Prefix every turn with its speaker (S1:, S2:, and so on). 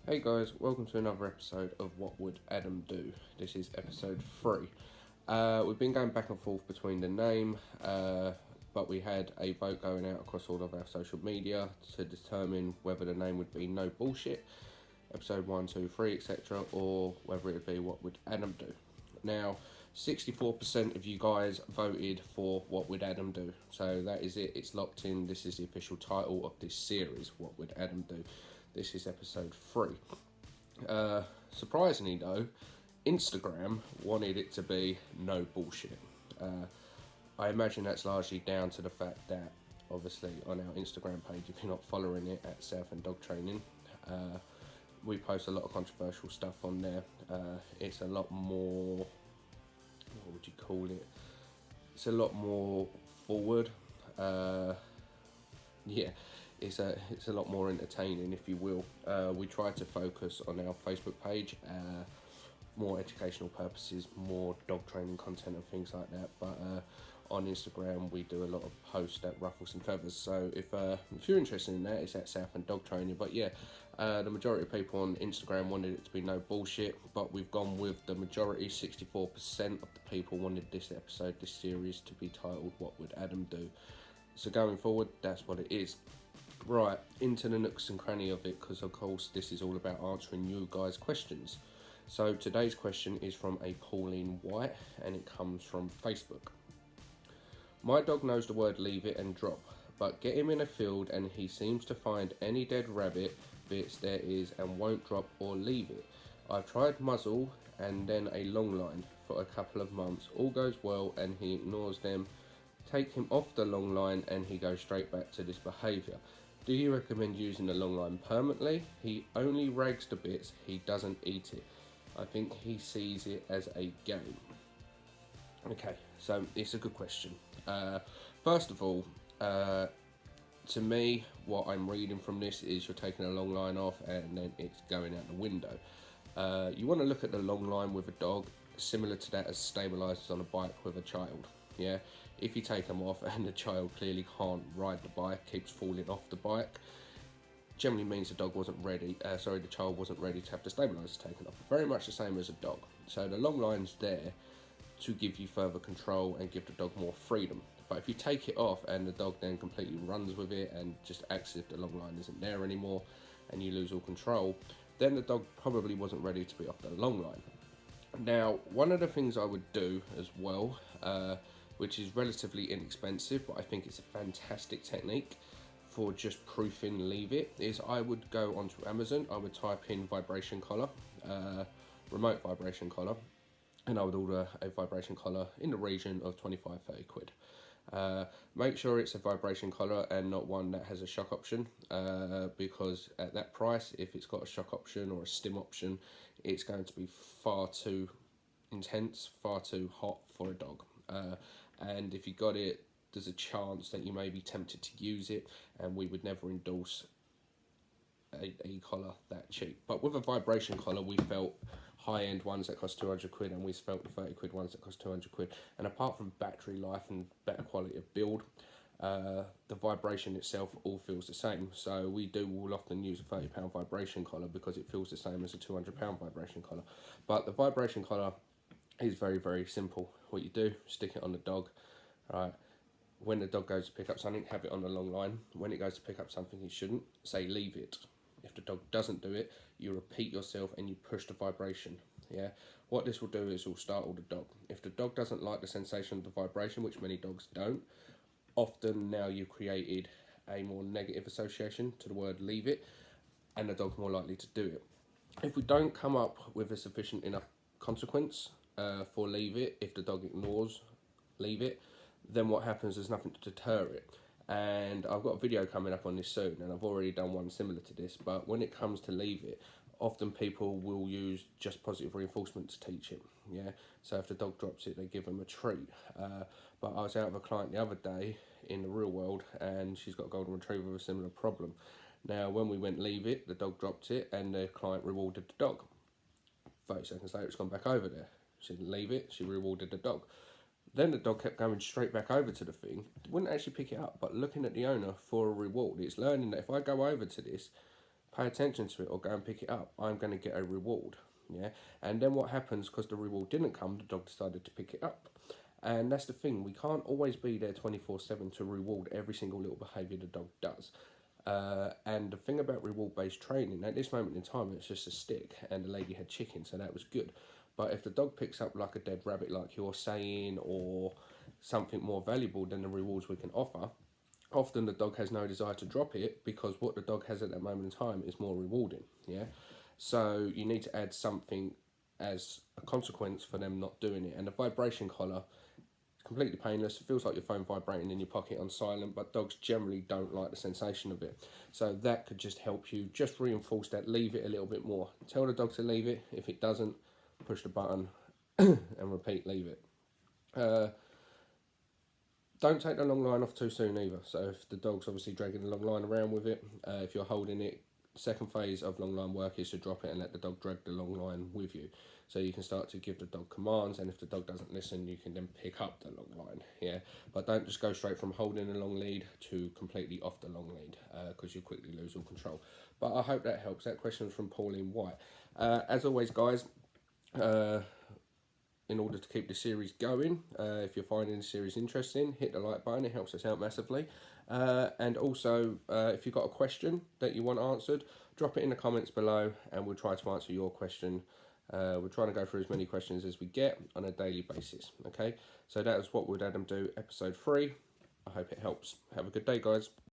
S1: Hey guys, welcome to another episode of What Would Adam Do? This is episode 3. We've been going back and forth between the name, but we had a vote going out across all of our social media to determine whether the name would be No Bullshit, episode 1, 2, 3, etc., or whether it would be What Would Adam Do? Now, 64% of you guys voted for What Would Adam Do? So that is it, it's locked in. This is the official title of this series, What Would Adam Do? This is episode 3. Surprisingly though, Instagram wanted it to be No Bullshit. I imagine that's largely down to the fact that obviously on our Instagram page, if you're not following it at Southend Dog Training, we post a lot of controversial stuff on there. It's a lot more, what would you call it? It's a lot more forward. Yeah, it's a lot more entertaining, if you will. We try to focus on our Facebook page, more educational purposes, more dog training content and things like that. But on Instagram, we do a lot of posts that ruffle some feathers. So if you're interested in that, it's at Southend Dog Training. But yeah, the majority of people on Instagram wanted it to be No Bullshit, but we've gone with the majority. 64% of the people wanted this episode, this series, to be titled What Would Adam Do? So going forward, that's what it is. Right, into the nooks and cranny of it, because of course this is all about answering you guys' questions. So today's question is from a Pauline White, and it comes from Facebook. My dog knows the word leave it and drop, but get him in a field and he seems to find any dead rabbit bits there is and won't drop or leave it. I've tried muzzle and then a long line for a couple of months. All goes well and he ignores them. Take him off the long line and he goes straight back to this behaviour. Do you recommend using the long line permanently? He only rags the bits, he doesn't eat it. I think he sees it as a game. Okay, so it's a good question. First of all, to me, what I'm reading from this is you're taking a long line off and then it's going out the window. You want to look at the long line with a dog similar to that as stabilisers on a bike with a child. Yeah, if you take them off and the child clearly can't ride the bike, keeps falling off the bike, generally means the child wasn't ready to have the stabilisers taken off. Very much the same as a dog. So the long line's there to give you further control and give the dog more freedom. But if you take it off and the dog then completely runs with it and just acts as if the long line isn't there anymore and you lose all control, then the dog probably wasn't ready to be off the long line. Now, one of the things I would do as well, which is relatively inexpensive, but I think it's a fantastic technique for just proofing leave it, is I would go onto Amazon, I would type in vibration collar, remote vibration collar, and I would order a vibration collar in the region of 25-30 quid. Make sure it's a vibration collar and not one that has a shock option, because at that price, if it's got a shock option or a stim option, it's going to be far too intense, far too hot for a dog. And if you got it, there's a chance that you may be tempted to use it, and we would never endorse a collar that cheap. But with a vibration collar, we felt high-end ones that cost 200 quid, and we felt the 30 quid ones that cost 200 quid. And apart from battery life and better quality of build, the vibration itself all feels the same. So we will often use a £30 vibration collar because it feels the same as a £200 vibration collar. But the vibration collar is very, very simple. What you do, stick it on the dog, right? When the dog goes to pick up something, have it on the long line. When it goes to pick up something he shouldn't, say leave it. If the dog doesn't do it, you repeat yourself and you push the vibration. Yeah. What this will do is it will startle the dog. If the dog doesn't like the sensation of the vibration, which many dogs don't, often now you've created a more negative association to the word leave it, and the dog's more likely to do it. If we don't come up with a sufficient enough consequence for leave it, if the dog ignores leave it, then what happens is nothing to deter it. And I've got a video coming up on this soon, and I've already done one similar to this, but when it comes to leave it, often people will use just positive reinforcement to teach it. Yeah, so if the dog drops it, they give them a treat. But I was out with a client the other day in the real world, and she's got a golden retriever with a similar problem. Now, when we went leave it, the dog dropped it, and the client rewarded the dog. 30 seconds later, it's gone back over there. She didn't leave it, she rewarded the dog. Then the dog kept going straight back over to the thing. It wouldn't actually pick it up, but looking at the owner for a reward. It's learning that if I go over to this pay attention to it or go and pick it up, I'm going to get a reward. Yeah, and then what happens, because the reward didn't come, the dog decided to pick it up. And that's the thing, we can't always be there 24/7 to reward every single little behaviour the dog does. And the thing about reward-based training, at this moment in time, it's just a stick, and the lady had chicken, so that was good. But if the dog picks up like a dead rabbit, like you're saying, or something more valuable than the rewards we can offer, often the dog has no desire to drop it, because what the dog has at that moment in time is more rewarding. Yeah, so you need to add something as a consequence for them not doing it. And the vibration collar, completely painless. It feels like your phone vibrating in your pocket on silent, but dogs generally don't like the sensation of it. So that could just help you just reinforce that, leave it a little bit more. Tell the dog to leave it. If it doesn't, push the button and repeat, leave it. Don't take the long line off too soon either. So if the dog's obviously dragging the long line around with it, if you're holding it, second phase of long line work is to drop it and let the dog drag the long line with you. So you can start to give the dog commands, and if the dog doesn't listen, you can then pick up the long line. Yeah, but don't just go straight from holding a long lead to completely off the long lead, because you'll quickly lose all control. But I hope that helps. That question was from Pauline White. As always, guys, in order to keep the series going, if you're finding the series interesting, hit the like button. It helps us out massively. And also, if you've got a question that you want answered, drop it in the comments below, and we'll try to answer your question. We're trying to go through as many questions as we get on a daily basis. Okay, so that is what would Adam do, episode 3. I hope it helps. Have a good day, guys.